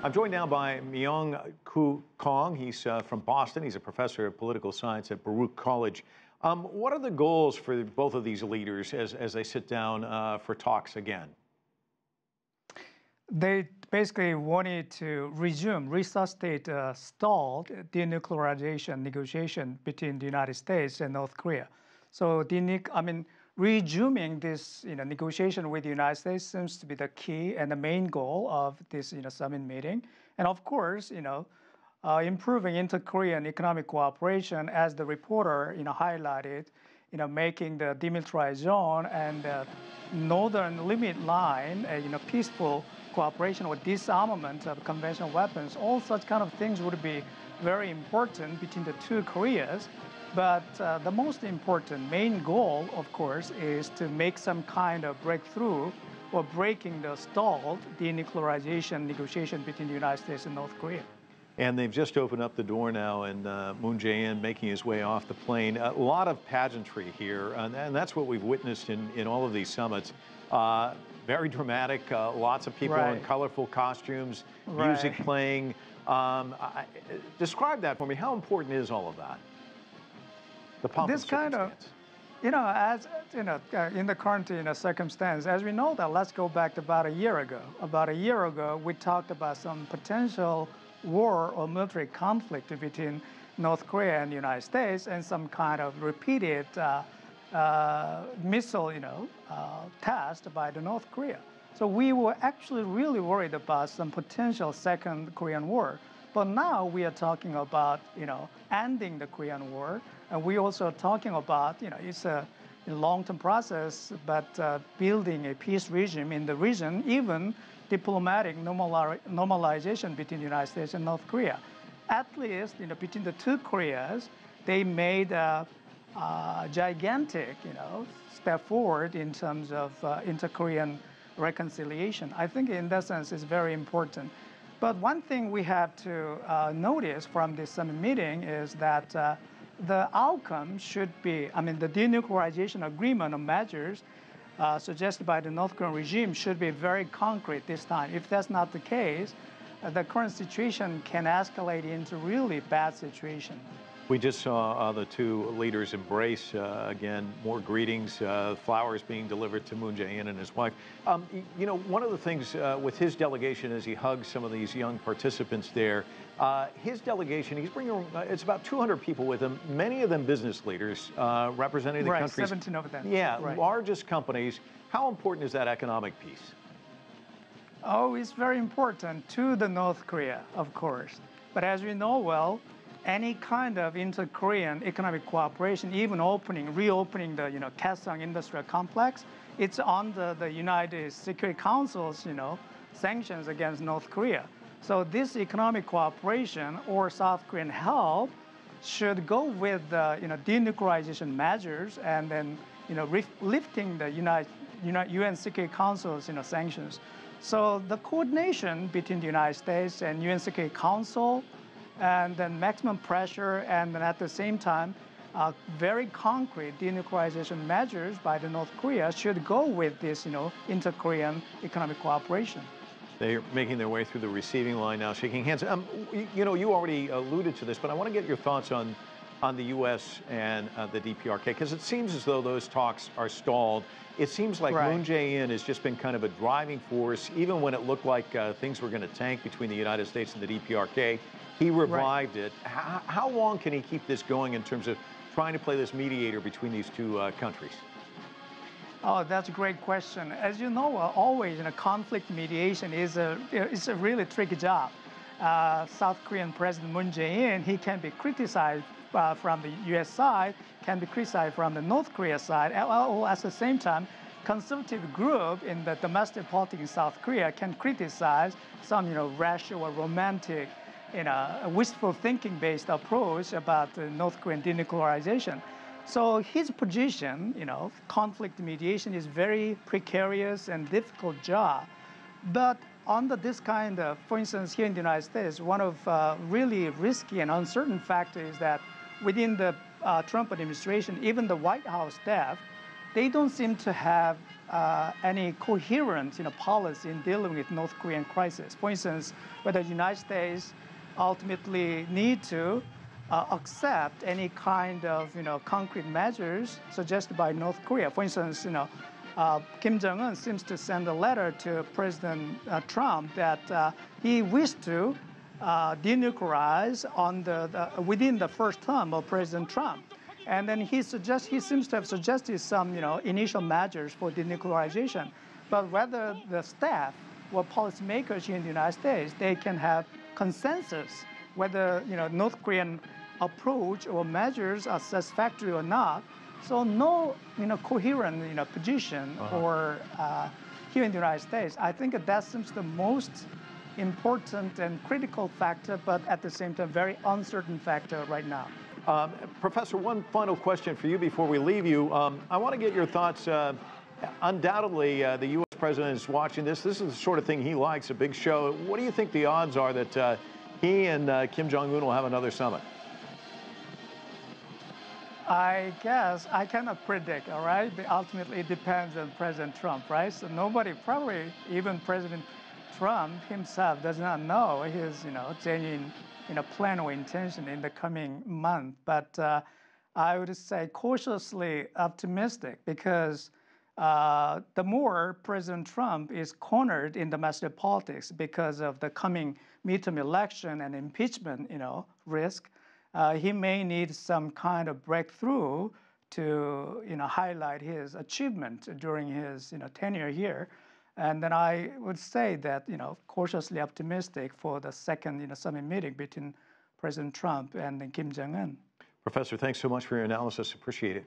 I'm joined now by Myung-koo Kang. He's from Boston. He's a professor of political science at Baruch College. What are the goals for both of these leaders as they sit down for talks again? They basically wanted to resuscitate stalled denuclearization negotiation between the United States and North Korea. So resuming this negotiation with the United States seems to be the key and the main goal of this summit meeting. And of course, improving inter-Korean economic cooperation, as the reporter highlighted, making the demilitarized zone and the northern limit line peaceful cooperation or disarmament of conventional weapons. All such kind of things would be very important between the two Koreas. But the most important main goal, of course, is to make some kind of breakthrough or breaking the stalled denuclearization negotiation between the United States and North Korea. And they've just opened up the door now, and Moon Jae-in making his way off the plane. A lot of pageantry here, and that's what we've witnessed in all of these summits. Very dramatic, lots of people in colorful costumes, music playing. Describe that for me. How important is all of that? The pomp and circumstance. As in the current circumstance, as we know that, let's go back to about a year ago. About a year ago, we talked about some potential war or military conflict between North Korea and the United States, and some kind of repeated missile, test by the North Korea. So we were actually really worried about some potential second Korean war. But now we are talking about, ending the Korean War, and we also talking about, it's a long-term process, but building a peace regime in the region, even diplomatic normalization between the United States and North Korea. At least, between the two Koreas, they made a gigantic, step forward in terms of inter-Korean reconciliation. I think in that sense it's very important. But one thing we have to notice from this summit meeting is that the outcome should be, the denuclearization agreement or measures suggested by the North Korean regime should be very concrete this time. If that's not the case, the current situation can escalate into really bad situation. We just saw the two leaders embrace again, more greetings, flowers being delivered to Moon Jae-in and his wife. One of the things with his delegation as he hugs some of these young participants there, his delegation, he's bringing, it's about 200 people with him, many of them business leaders representing the country's 17 of them. Largest companies. How important is that economic piece? Oh, it's very important to the North Korea, of course. But as we know well, any kind of inter-Korean economic cooperation, even reopening the Kaesong industrial complex, it's under the United Security Council's sanctions against North Korea. So this economic cooperation or South Korean help should go with the denuclearization measures and then lifting the UN Security Council's sanctions. So the coordination between the United States and UN Security Council, and then maximum pressure, and then at the same time, very concrete denuclearization measures by the North Korea should go with this, inter-Korean economic cooperation. They're making their way through the receiving line now, shaking hands. You already alluded to this, but I want to get your thoughts on the U.S. and the DPRK, because it seems as though those talks are stalled. It seems like Moon Jae-in has just been kind of a driving force, even when it looked like things were going to tank between the United States and the DPRK. He revived it. How long can he keep this going in terms of trying to play this mediator between these two countries? Oh, that's a great question. As you know, always conflict mediation is a really tricky job. South Korean President Moon Jae-in, he can be criticized from the U.S. side, can be criticized from the North Korea side. At the same time, conservative group in the domestic politics in South Korea can criticize some rational or romantic a wishful thinking-based approach about North Korean denuclearization. So his position, conflict mediation is very precarious and difficult job. But under this kind of, for instance, here in the United States, one of really risky and uncertain factors is that within the Trump administration, even the White House staff they don't seem to have any coherent, policy in dealing with North Korean crisis. For instance, whether the United States ultimately need to accept any kind of, concrete measures suggested by North Korea. For instance, Kim Jong-un seems to send a letter to President Trump that he wished to denuclearize within the first term of President Trump. And then he seems to have suggested some, initial measures for denuclearization. But whether the staff or policymakers here in the United States, they can have consensus whether, North Korean approach or measures are satisfactory or not. So no, coherent, position or here in the United States. I think that seems the most important and critical factor, but at the same time, very uncertain factor right now. Professor, one final question for you before we leave you. I want to get your thoughts. Undoubtedly, the U.S. president is watching this. This is the sort of thing he likes, a big show. What do you think the odds are that he and Kim Jong-un will have another summit? I guess I cannot predict, all right? But ultimately, it depends on President Trump, right? So nobody, probably even President Trump himself, does not know his, genuine, plan or intention in the coming month. But I would say cautiously optimistic because the more President Trump is cornered in domestic politics because of the coming midterm election and impeachment, risk, he may need some kind of breakthrough to, highlight his achievement during his, tenure here. And then I would say that, cautiously optimistic for the second, summit meeting between President Trump and Kim Jong-un. Professor, thanks so much for your analysis. Appreciate it.